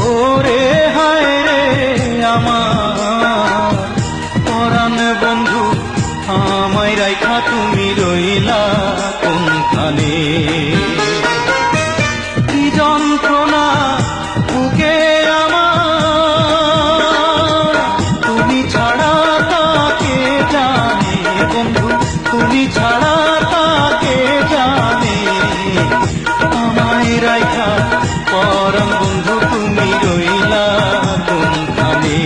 ওরে হায় রে আমার পরাণ বন্ধু, আমায় রাইখা তুমি রইলা কোনখানে। কি যন্ত্রণা বুকে আমার, তুমি ছাড়া তাকে জানে বন্ধু, তুমি ছাড়া তাকে জানে। আমায় রাইখা পরাণ বন্ধু তুমি রইলা কোনখানে।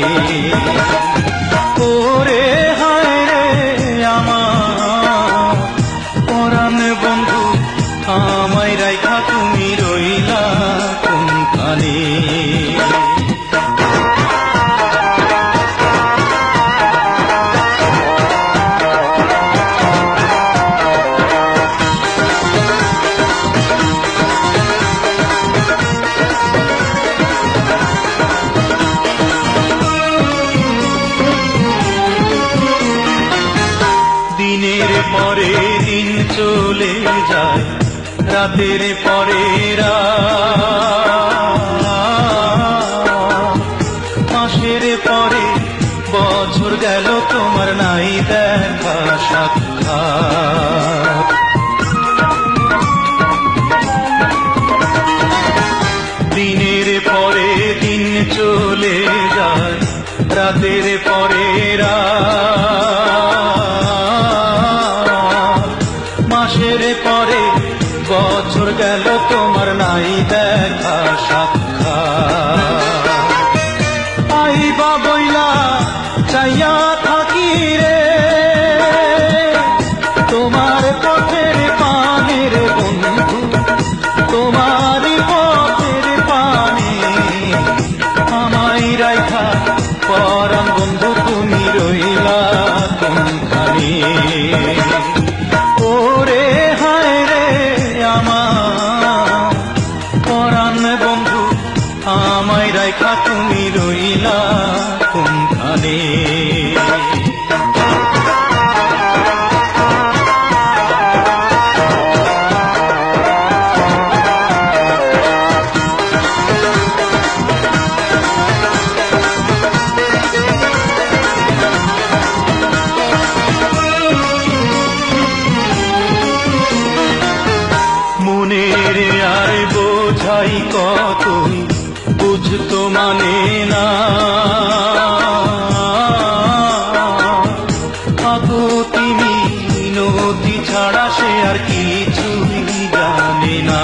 ওরে হায় রে আমার পরাণ বন্ধু, আমায় রাইখা তুমি রইলা কোনখানে। দিনের পরে দিন চলে যায়, রাতের পরে রাত, মাসের পরে বছর গেল তোমার নাই দেখা সাক্ষাৎ। দিনের পরে দিন চলে যায়, রাতের পরে রাত, মাসের পরে বছর গেল তোমার নাই দেখা সাক্ষাৎ। আইবা বইলা চাইয়া থাকি রে তোমার পথের পানের বন্ধু, তোমার পথের পানে। আমায় রাইখা পরাণ বন্ধু তুমি রইলা কোনখানে। ওরে হায় রে আমার পরাণ বন্ধু, আমায় রাইখা তুমি রইলা কোনখানে। মনের আর বোঝাই কতই বুঝতো মানে না, আকুতি মিনতি ছাড়া সে আর কিছুই জানে না।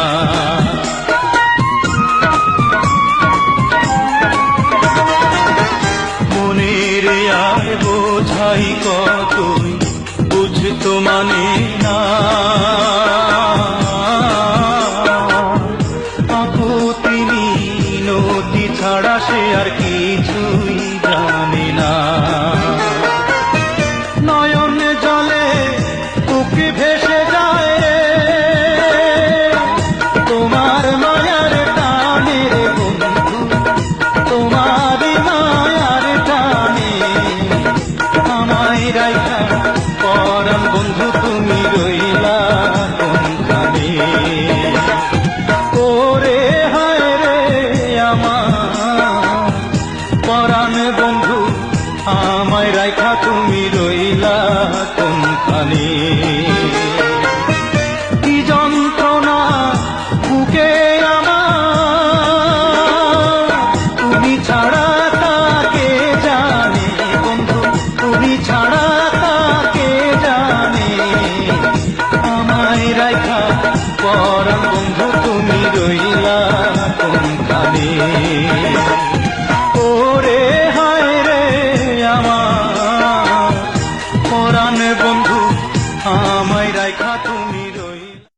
মনের আর বোঝাই কতই বুঝতো মানে না, আকুতি মিনতি ছাড়া সে আর কিছুই জানে না। নয়ন জলে বুক ভেসে যায় রে তোমার মায়ার টানে রে বন্ধু, তোমার মায়ার টানে। আমায় রাইখা পরাণ বন্ধু তুমি রইলা কোনখানে। ওরে হায় রে আমার পরাণ বন্ধু, আমায় রাইখা তুমি রইলা কোনখানে। কি যন্ত্রণা বুকে আমার, তুমি ছাড়া তাকে জানে বন্ধু, তুমি ছাড়া তাকে জানে। আমায় রাইখা পরাণ বন্ধু তুমি রইলা কোনখানে।